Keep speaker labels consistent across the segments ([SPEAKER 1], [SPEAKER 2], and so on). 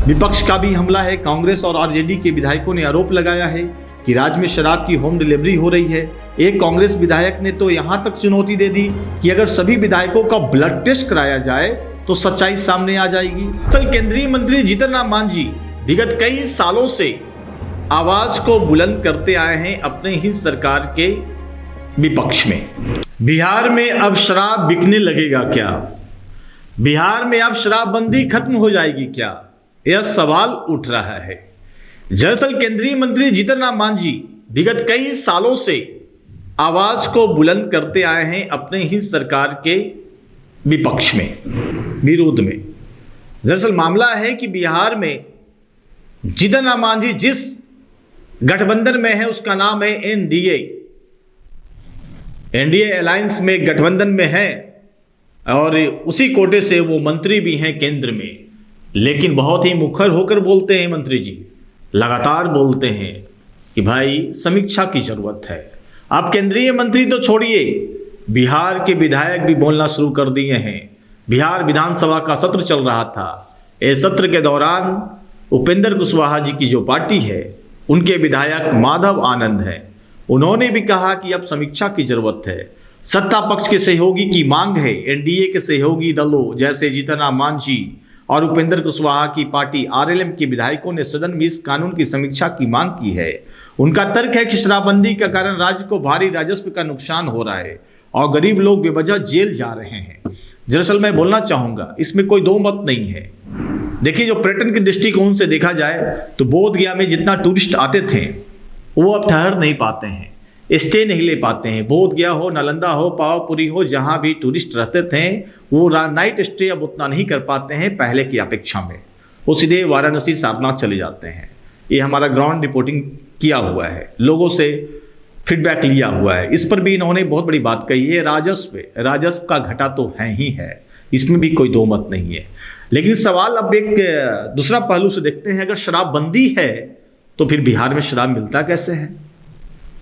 [SPEAKER 1] विपक्ष का भी हमला है। कांग्रेस और आरजेडी के विधायकों ने आरोप लगाया है कि राज्य में शराब की होम डिलीवरी हो रही है। एक कांग्रेस विधायक ने तो यहां तक चुनौती दे दी कि अगर सभी विधायकों का ब्लड टेस्ट कराया जाए तो सच्चाई सामने आ जाएगी। कल केंद्रीय मंत्री जीतन राम मांझी विगत कई सालों से आवाज को बुलंद करते आए हैं अपने ही सरकार के विपक्ष में। बिहार में अब शराब बिकने लगेगा क्या? बिहार में अब शराबबंदी खत्म हो जाएगी क्या? यह सवाल उठ रहा है। दरअसल केंद्रीय मंत्री जीतन राम मांझी विगत कई सालों से आवाज को बुलंद करते आए हैं अपने ही सरकार के विपक्ष में, विरोध में। दरअसल मामला है कि बिहार में जीतन राम मांझी जिस गठबंधन में है उसका नाम है एनडीए अलायंस में गठबंधन में है और उसी कोटे से वो मंत्री भी हैं केंद्र में। लेकिन बहुत ही मुखर होकर बोलते हैं मंत्री जी, लगातार बोलते हैं कि भाई समीक्षा की जरूरत है। आप केंद्रीय मंत्री तो छोड़िए, बिहार के विधायक भी बोलना शुरू कर दिए हैं। बिहार विधानसभा का सत्र चल रहा था। इस सत्र के दौरान उपेंद्र कुशवाहा जी की जो पार्टी है उनके विधायक माधव आनंद हैं, उन्होंने भी कहा कि अब समीक्षा की जरूरत है। सत्ता पक्ष के सहयोगी की मांग है। एनडीए के सहयोगी दलों जैसे जीतन राम मांझी और उपेंद्र कुशवाहा की पार्टी आरएलएम के विधायकों ने सदन में इस कानून की समीक्षा की मांग की है। उनका तर्क है कि शराबबंदी के कारण राज्य को भारी राजस्व का नुकसान हो रहा है और गरीब लोग बेवजह जेल जा रहे हैं। दरअसल मैं बोलना चाहूंगा, इसमें कोई दो मत नहीं है। देखिए, जो पर्यटन के दृष्टिकोण से देखा जाए तो बोध गया में जितना टूरिस्ट आते थे वो अब ठहर नहीं पाते हैं, स्टे नहीं ले पाते हैं। बोध गया हो, नालंदा हो, पावापुरी हो, जहां भी टूरिस्ट रहते थे वो नाइट स्टे अब उतना नहीं कर पाते हैं पहले की अपेक्षा में। वो सीधे वाराणसी सारनाथ चले जाते हैं। ये हमारा ग्राउंड रिपोर्टिंग किया हुआ है, लोगों से फीडबैक लिया हुआ है। इस पर भी इन्होंने बहुत बड़ी बात कही है। राजस्व का घटा तो है ही है, इसमें भी कोई दो मत नहीं है। लेकिन सवाल अब एक दूसरा पहलू से देखते हैं। अगर शराबबंदी है तो फिर बिहार में शराब मिलता कैसे है?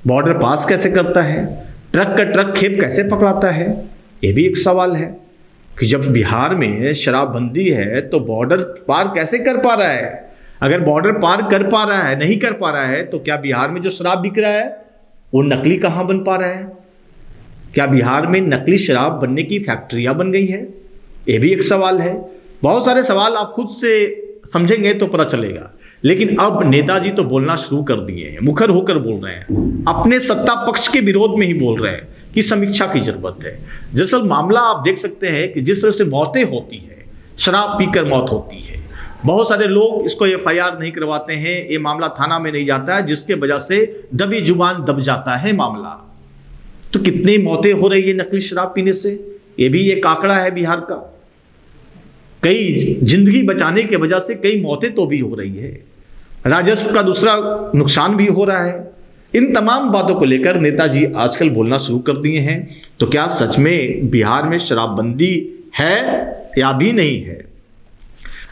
[SPEAKER 1] बॉर्डर पास कैसे करता है? ट्रक का ट्रक खेप कैसे पकड़ाता है? ये भी एक सवाल है कि जब बिहार में शराबबंदी है तो बॉर्डर पार कैसे कर पा रहा है? अगर बॉर्डर पार कर पा रहा है, नहीं कर पा रहा है, तो क्या बिहार में जो शराब बिक रहा है वो नकली कहाँ बन पा रहा है? क्या बिहार में नकली शराब बनने की फैक्ट्रियां बन गई है? ये भी एक सवाल है। बहुत सारे सवाल आप खुद से समझेंगे तो पता चलेगा। लेकिन अब नेताजी तो बोलना शुरू कर दिए हैं, मुखर होकर बोल रहे हैं, अपने सत्ता पक्ष के विरोध में ही बोल रहे हैं कि समीक्षा की जरूरत है। दरअसल मामला आप देख सकते हैं कि जिस तरह से मौतें होती है, शराब पीकर मौत होती है, बहुत सारे लोग इसको एफआईआर नहीं करवाते हैं, ये मामला थाना में नहीं जाता है, जिसके वजह से दबी जुबान दब जाता है मामला। तो कितनी मौतें हो रही है नकली शराब पीने से, ये भी एक आंकड़ा है बिहार का। कई जिंदगी बचाने के वजह से कई मौतें तो भी हो रही है, राजस्व का दूसरा नुकसान भी हो रहा है। इन तमाम बातों को लेकर नेताजी आजकल बोलना शुरू कर दिए हैं। तो क्या सच में बिहार में शराबबंदी है या भी नहीं है?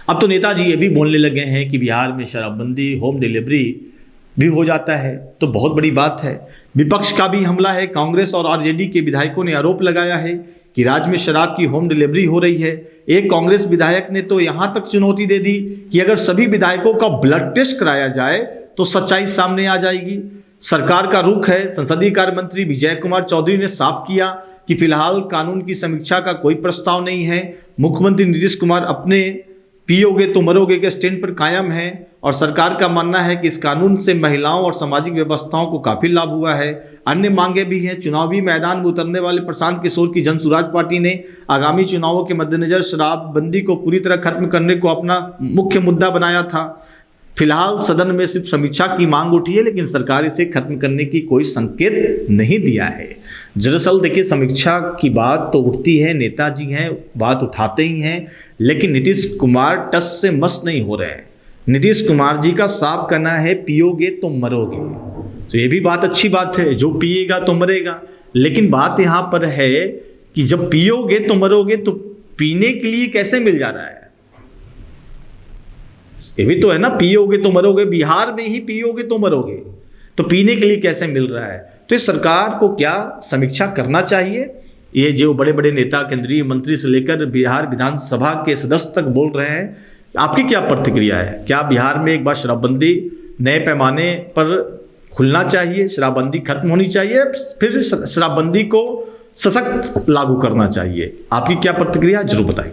[SPEAKER 1] अब तो नेताजी ये भी बोलने लगे हैं कि बिहार में शराबबंदी, होम डिलीवरी भी हो जाता है, तो बहुत बड़ी बात है। विपक्ष का भी हमला है। कांग्रेस और आरजेडी के विधायकों ने आरोप लगाया है कि राज्य में शराब की होम डिलीवरी हो रही है। एक कांग्रेस विधायक ने तो यहां तक चुनौती दे दी कि अगर सभी विधायकों का ब्लड टेस्ट कराया जाए तो सच्चाई सामने आ जाएगी। सरकार का रुख है। संसदीय कार्य मंत्री विजय कुमार चौधरी ने साफ किया कि फिलहाल कानून की समीक्षा का कोई प्रस्ताव नहीं है। मुख्यमंत्री नीतीश कुमार अपने पियोगे तो मरोगे के स्टैंड पर कायम है और सरकार का मानना है कि इस कानून से महिलाओं और सामाजिक व्यवस्थाओं को काफी लाभ हुआ है। अन्य मांगे भी हैं। चुनावी मैदान में उतरने वाले प्रशांत किशोर की जनसुराज पार्टी ने आगामी चुनावों के मद्देनजर शराबबंदी को पूरी तरह खत्म करने को अपना मुख्य मुद्दा बनाया था। फिलहाल सदन में सिर्फ समीक्षा की मांग उठी है, लेकिन सरकार इसे खत्म करने की कोई संकेत नहीं दिया है। दरअसल देखिए, समीक्षा की बात तो उठती है, नेताजी हैं, बात उठाते ही हैं, लेकिन नीतीश कुमार टस से मस नहीं हो रहे हैं। नीतीश कुमार जी का साफ कहना है पियोगे तो मरोगे। तो ये भी बात अच्छी बात है, जो पिएगा तो मरेगा। लेकिन बात यहाँ पर है कि जब पियोगे तो मरोगे, तो पीने के लिए कैसे मिल जा रहा है? ये भी तो है ना, पियोगे तो मरोगे। बिहार में ही पियोगे तो मरोगे, तो पीने के लिए कैसे मिल रहा है? तो इस सरकार को क्या समीक्षा करना चाहिए? ये जो बड़े बड़े नेता, केंद्रीय मंत्री से लेकर बिहार विधानसभा के सदस्य तक बोल रहे हैं आपकी क्या प्रतिक्रिया है? क्या बिहार में एक बार शराबबंदी नए पैमाने पर खुलना चाहिए, शराबबंदी खत्म होनी चाहिए, फिर शराबबंदी को सशक्त लागू करना चाहिए? आपकी क्या प्रतिक्रिया, जरूर बताएं।